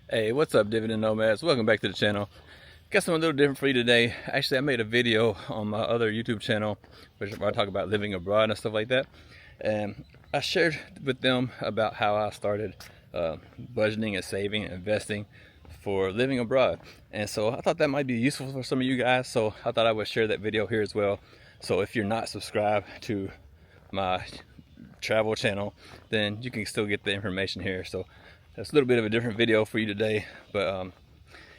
Hey, what's up, Dividend Nomads? Welcome back to the channel. Got something a little different for you today. Actually, I made a video on my other YouTube channel where I talk about living abroad and stuff like that. And I shared with them about how I started budgeting and saving and investing for living abroad. And so I thought that might be useful for some of you guys. So I thought I would share that video here as well. So if you're not subscribed to my travel channel, then you can still get the information here. So that's a little bit of a different video for you today, but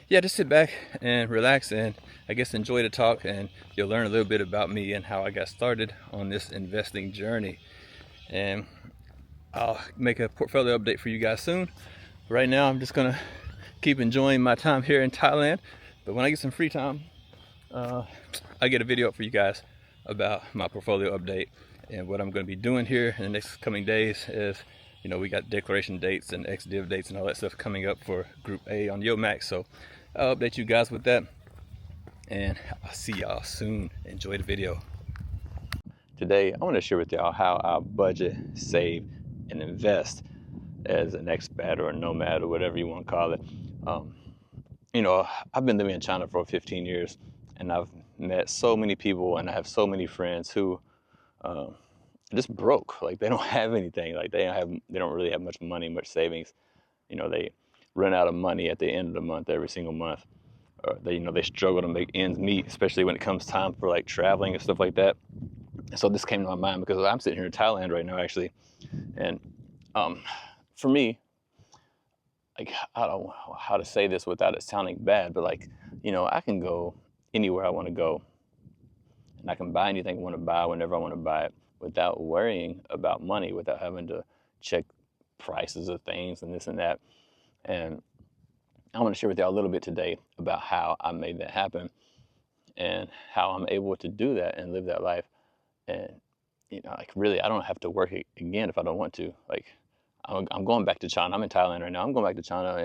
yeah, just sit back and relax and I guess enjoy the talk, and you'll learn a little bit about me and how I got started on this investing journey. And I'll make a portfolio update for you guys soon. Right now I'm just gonna keep enjoying my time here in Thailand, but when I get some free time, I get a video up for you guys about my portfolio update. And what I'm going to be doing here in the next coming days is, we got declaration dates and ex-div dates and all that stuff coming up for Group A on Yomax. So I'll update you guys with that, and I'll see y'all soon. Enjoy the video. Today, I want to share with y'all how I budget, save, and invest as an expat or a nomad or whatever you want to call it. I've been living in China for 15 years, and I've met so many people, and I have so many friends who just broke. Like, they don't have anything. Like, they don't really have much money, much savings. They run out of money at the end of the month, every single month. Or they struggle to make ends meet, especially when it comes time for like traveling and stuff like that. And so this came to my mind because I'm sitting here in Thailand right now, actually. And for me, like, I don't know how to say this without it sounding bad, but like, I can go anywhere I want to go, and I can buy anything I want to buy whenever I want to buy it without worrying about money, without having to check prices of things and this and that. And I want to share with y'all a little bit today about how I made that happen and how I'm able to do that and live that life. And, like, really, I don't have to work again if I don't want to. Like, I'm going back to China. I'm in Thailand right now. I'm going back to China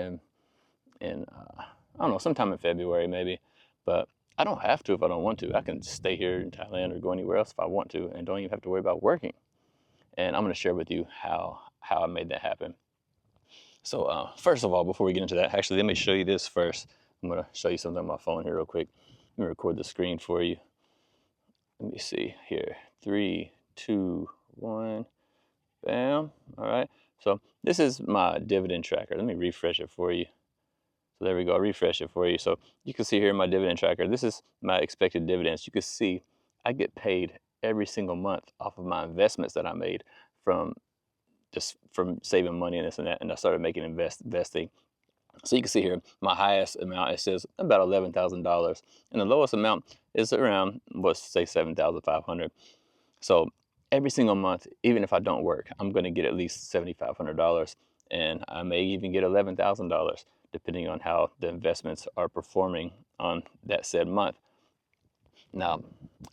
in I don't know, sometime in February maybe. But I don't have to if I don't want to. I can stay here in Thailand or go anywhere else if I want to, and don't even have to worry about working. And I'm going to share with you how I made that happen. So first of all, before we get into that, actually, let me show you this first. I'm going to show you something on my phone here real quick. Let me record the screen for you. Let me see here. 3, 2, 1. Bam. All right. So this is my dividend tracker. Let me refresh it for you. So there we go, I'll refresh it for you. So you can see here in my dividend tracker, this is my expected dividends. You can see I get paid every single month off of my investments that I made from saving money and this and that. And I started making investing. So you can see here, my highest amount, it says about $11,000. And the lowest amount is around, let's say, $7,500. So every single month, even if I don't work, I'm going to get at least $7,500. And I may even get $11,000, depending on how the investments are performing on that said month. Now,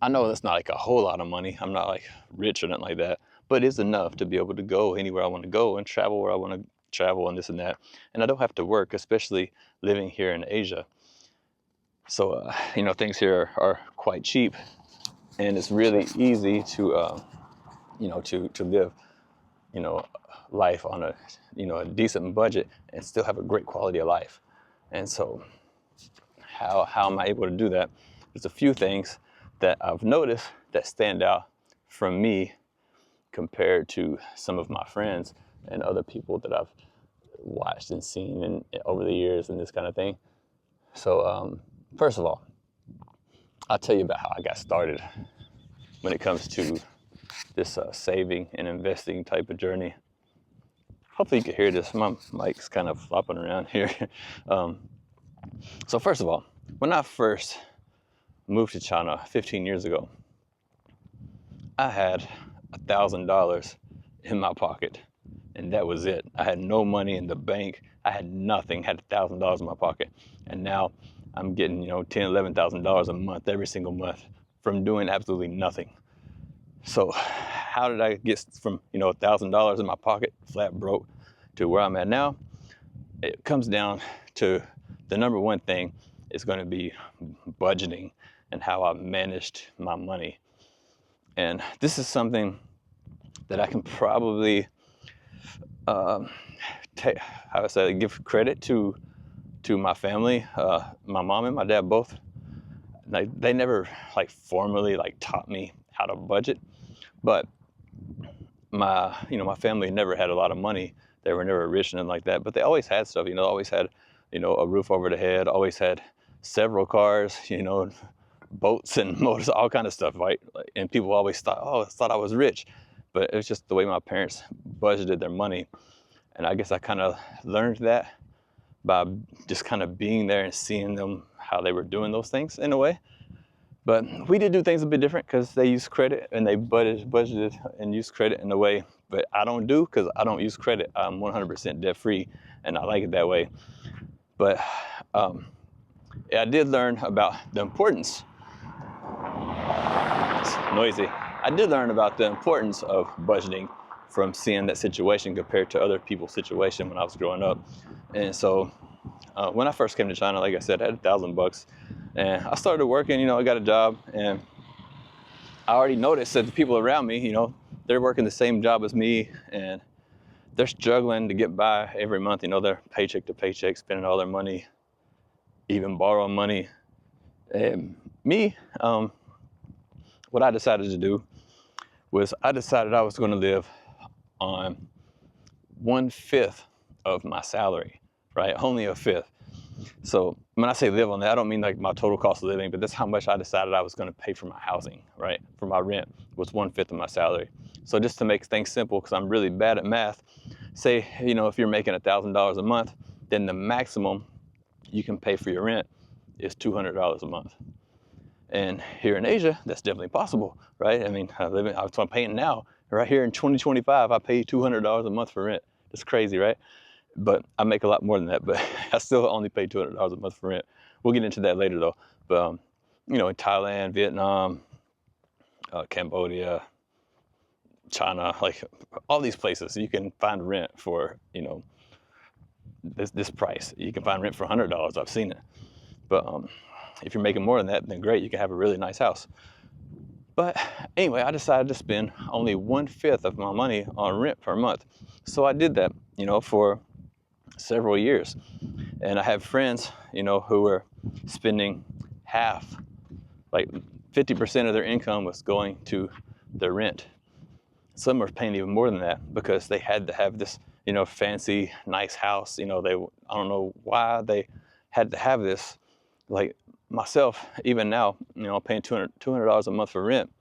I know that's not like a whole lot of money. I'm not like rich or nothing like that, but it's enough to be able to go anywhere I want to go and travel where I want to travel and this and that. And I don't have to work, especially living here in Asia. So, things here are quite cheap, and it's really easy to, to live, life on a decent budget and still have a great quality of life. And so how am I able to do that? There's a few things that I've noticed that stand out from me compared to some of my friends and other people that I've watched and seen over the years and this kind of thing. So first of all, I'll tell you about how I got started when it comes to this saving and investing type of journey. Hopefully you can hear this. My mic's kind of flopping around here. So first of all, when I first moved to China 15 years ago, I had $1,000 in my pocket, and that was it. I had no money in the bank. I had nothing. Had $1,000 in my pocket, and now I'm getting $10,000, $11,000 a month, every single month, from doing absolutely nothing. So how did I get from $1,000 in my pocket, flat broke, to where I'm at now? It comes down to the number one thing is going to be budgeting and how I managed my money. And this is something that I can probably give credit to to my family. My mom and my dad both, they never like formally like taught me how to budget, but my family never had a lot of money. They were never rich and like that, but they always had stuff. Always had a roof over the head. Always had several cars. Boats and motors, all kind of stuff, right? And people always thought I was rich, but it was just the way my parents budgeted their money. And I guess I kind of learned that by just kind of being there and seeing them how they were doing those things in a way. But we did do things a bit different because they use credit and they budgeted and use credit in a way. But I don't do, because I don't use credit. I'm 100% debt free, and I like it that way. But I did learn about the importance. It's noisy. I did learn about the importance of budgeting from seeing that situation compared to other people's situation when I was growing up. And so when I first came to China, like I said, I had $1,000, and I started working. I got a job, and I already noticed that the people around me, they're working the same job as me, and they're struggling to get by every month. They're paycheck to paycheck, spending all their money, even borrowing money. And me, what I decided to do was I decided I was going to live on 1/5 of my salary, right? Only a fifth. So when I say live on that, I don't mean like my total cost of living, but that's how much I decided I was going to pay for my housing, right? For my rent was 1/5 of my salary. So just to make things simple, because I'm really bad at math, say, if you're making $1,000 a month, then the maximum you can pay for your rent is $200 a month. And here in Asia, that's definitely possible, right? I mean, that's what I'm paying now. Right here in 2025, I pay $200 a month for rent. It's crazy, right? But I make a lot more than that, but I still only pay $200 a month for rent. We'll get into that later though. But, in Thailand, Vietnam, Cambodia, China, like all these places, you can find rent for, this price. You can find rent for $100. I've seen it. But if you're making more than that, then great, you can have a really nice house. But anyway, I decided to spend only 1/5 of my money on rent per month. So I did that, for several years. And I have friends, who were spending half, like 50% of their income was going to their rent. Some were paying even more than that because they had to have this, fancy, nice house. I don't know why they had to have this. Like myself, even now, I'm paying $200 a month for rent,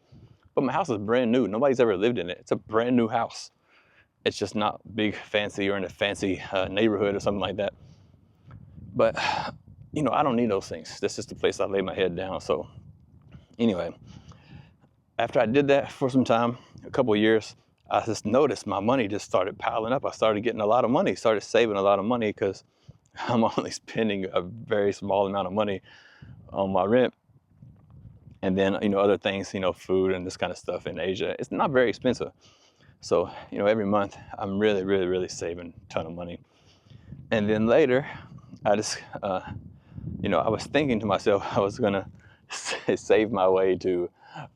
but my house is brand new. Nobody's ever lived in it. It's a brand new house. It's just not big, fancy, or in a fancy neighborhood or something like that. But, I don't need those things. This is the place I lay my head down. So anyway, after I did that for some time, a couple of years, I just noticed my money just started piling up. I started getting a lot of money, started saving a lot of money because I'm only spending a very small amount of money on my rent. And then, other things, food and this kind of stuff in Asia, it's not very expensive. So, every month I'm really, really, really saving a ton of money. And then later, I just, I was thinking to myself, I was going to save my way to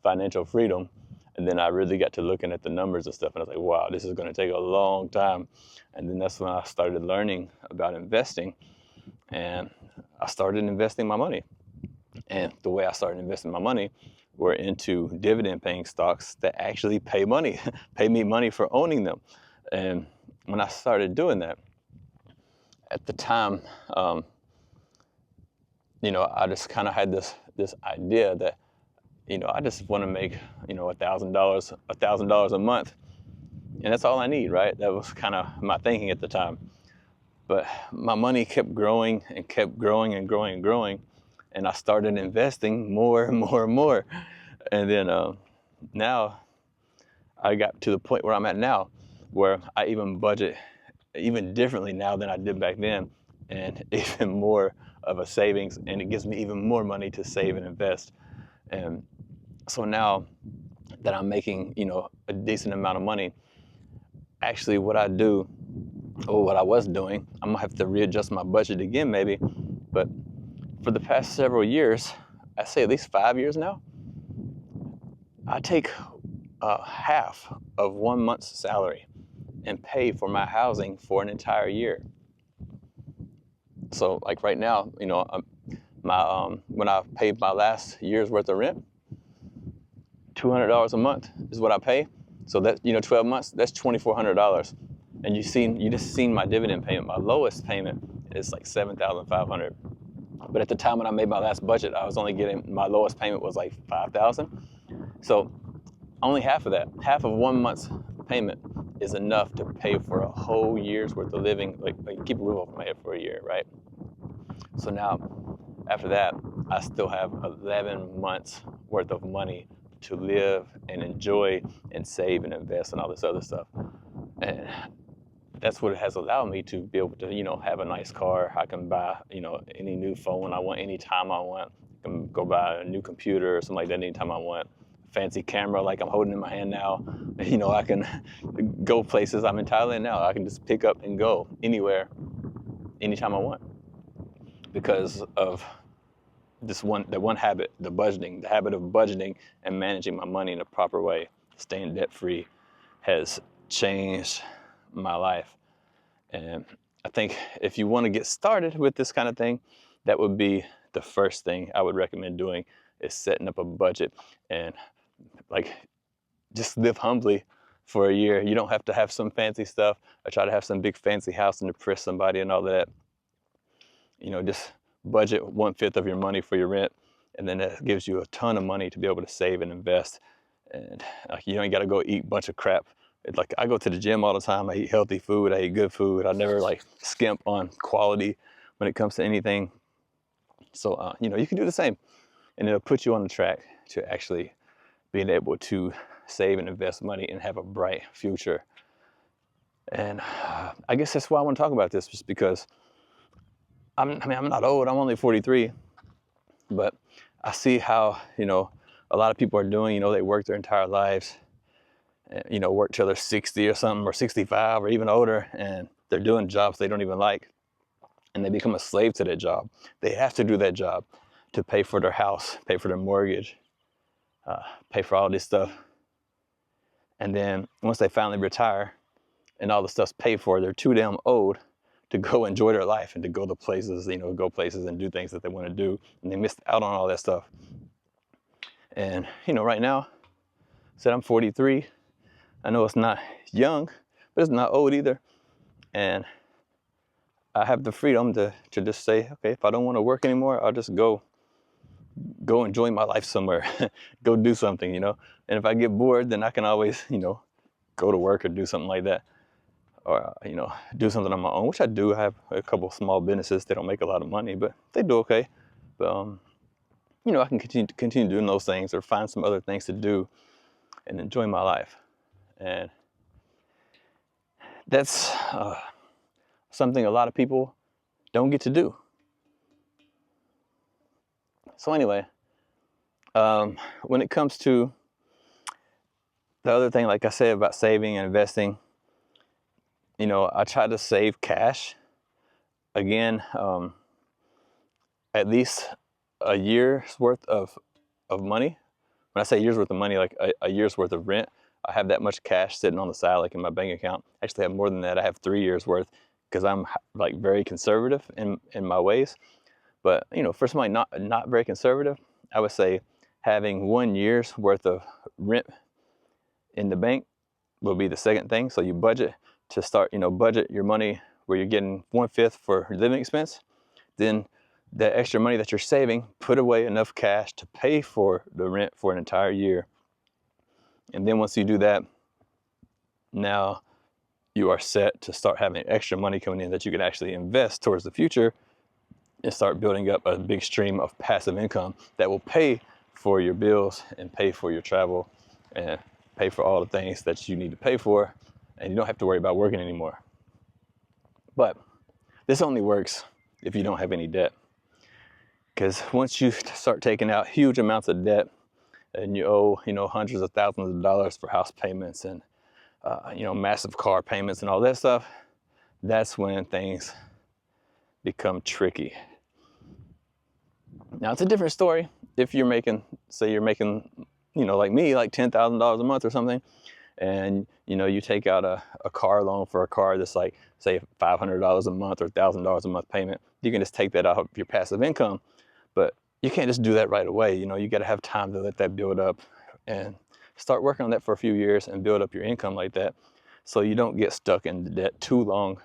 financial freedom. And then I really got to looking at the numbers and stuff. And I was like, wow, this is going to take a long time. And then that's when I started learning about investing. And I started investing my money. And the way I started investing my money were into dividend paying stocks that actually pay money, pay me money for owning them. And when I started doing that, at the time, I just kind of had this idea that, I just want to make, $1,000 a month. And that's all I need, right? That was kind of my thinking at the time. But my money kept growing and kept growing and growing and growing. And I started investing more and more and more. And then now I got to the point where I'm at now, where I even budget even differently now than I did back then, and even more of a savings, and it gives me even more money to save and invest. And so now that I'm making, a decent amount of money, actually what I do, or what I was doing, I'm gonna have to readjust my budget again maybe, but for the past several years, I say at least 5 years now, I take half of 1 month's salary and pay for my housing for an entire year. So like right now, you know, when I paid my last year's worth of rent, $200 a month is what I pay. So that, you know, 12 months, that's $2,400. And you just seen my dividend payment. My lowest payment is like 7,500. But at the time when I made my last budget, I was only getting, my lowest payment was like 5,000. So only half of that, half of 1 month's payment is enough to pay for a whole year's worth of living, like keep a roof over my head for a year, right? So now, after that, I still have 11 months worth of money to live and enjoy and save and invest and all this other stuff. And that's what it has allowed me to be able to, you know, have a nice car. I can buy, you know, any new phone I want, anytime I want. I can go buy a new computer or something like that anytime I want. Fancy camera like I'm holding in my hand now. You know, I can go places. I'm in Thailand now. I can just pick up and go anywhere, anytime I want, because of that one habit, the habit of budgeting and managing my money in a proper way, staying debt free, has changed my life. And I think if you want to get started with this kind of thing, that would be the first thing I would recommend doing, is setting up a budget and like just live humbly for a year. You don't have to have some fancy stuff or try to have some big fancy house and impress somebody and all that. You know, just budget 1/5 of your money for your rent, and then that gives you a ton of money to be able to save and invest. And like, you ain't got to go eat a bunch of crap. It's like, I go to the gym all the time. I eat healthy food. I eat good food. I never like skimp on quality when it comes to anything. So you know, you can do the same, and it'll put you on the track to actually being able to save and invest money and have a bright future. And I guess that's why I want to talk about this, just because I'm not old. I'm only 43, but I see how, you know, a lot of people are doing. You know, they work their entire lives, you know, work till they're 60 or something, or 65 or even older, and they're doing jobs they don't even like, and they become a slave to that job. They have to do that job to pay for their house, pay for their mortgage, pay for all this stuff. And then once they finally retire and all the stuff's paid for, they're too damn old to go enjoy their life and to go to places, you know, go places and do things that they want to do. And they missed out on all that stuff. And, you know, right now, said I'm 43. I know it's not young, but it's not old either. And I have the freedom to just say, okay, if I don't want to work anymore, I'll just go enjoy my life somewhere, go do something, you know. And if I get bored, then I can always, you know, go to work or do something like that. Or, you know, do something on my own, which I do. I have a couple of small businesses. They don't make a lot of money, but they do okay. But, you know, I can continue doing those things, or find some other things to do and enjoy my life. And that's something a lot of people don't get to do. So anyway, when it comes to the other thing, like I said, about saving and investing, you know, I try to save cash. Again, at least a year's worth of money. When I say year's worth of money, like a year's worth of rent, I have that much cash sitting on the side, like in my bank account. Actually, I have more than that. I have 3 years worth, because I'm like very conservative in my ways. But, you know, for somebody not very conservative, I would say having 1 year's worth of rent in the bank will be the second thing. So you budget to start, you know, budget your money where you're getting 1/5 for living expense. Then the extra money that you're saving, put away enough cash to pay for the rent for an entire year. And then once you do that, now you are set to start having extra money coming in that you can actually invest towards the future, and start building up a big stream of passive income that will pay for your bills and pay for your travel and pay for all the things that you need to pay for, and you don't have to worry about working anymore. But this only works if you don't have any debt. Because once you start taking out huge amounts of debt, and you owe, you know, hundreds of thousands of dollars for house payments and, you know, massive car payments and all that stuff, that's when things become tricky. Now, it's a different story if you're making, say you're making, you know, like me, like $10,000 a month or something, and you take out a car loan for a car that's like, say, $500 a month or $1,000 a month payment, you can just take that out of your passive income. But you can't just do that right away. You got to have time to let that build up and start working on that for a few years and build up your income like that, so you don't get stuck in debt too long.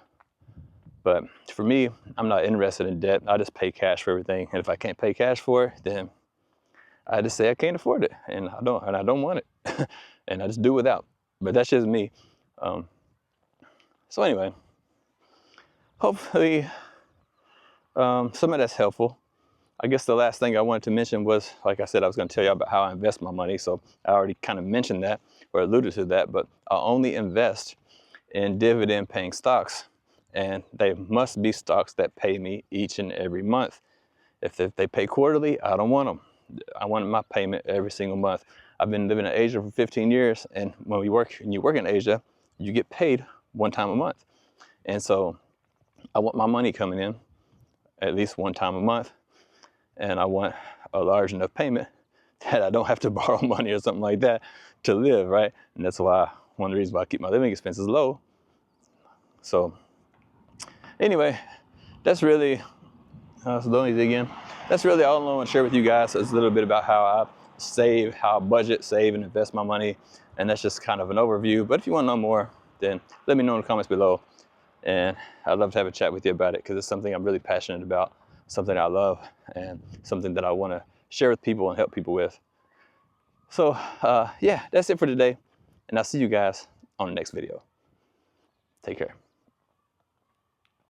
But for me, I'm not interested in debt. I just pay cash for everything. And if I can't pay cash for it, then I just say I can't afford it, and I don't want it, and I just do without. But that's just me. So anyway, hopefully some of that's helpful. I guess the last thing I wanted to mention was, like I said, I was going to tell you about how I invest my money. So I already kind of mentioned that or alluded to that, but I only invest in dividend paying stocks, and they must be stocks that pay me each and every month. If they pay quarterly, I don't want them. I want my payment every single month. I've been living in Asia for 15 years, and when you work in Asia, you get paid one time a month. And so I want my money coming in at least one time a month, and I want a large enough payment that I don't have to borrow money or something like that to live, right? And that's why, one of the reasons why I keep my living expenses low. So anyway, that's really, again, that's really all I want to share with you guys. It's a little bit about how I save, how I budget, save, and invest my money. And that's just kind of an overview. But if you want to know more, then let me know in the comments below. And I'd love to have a chat with you about it, because it's something I'm really passionate about, something I love, and something that I want to share with people and help people with. So yeah, that's it for today. And I'll see you guys on the next video. Take care.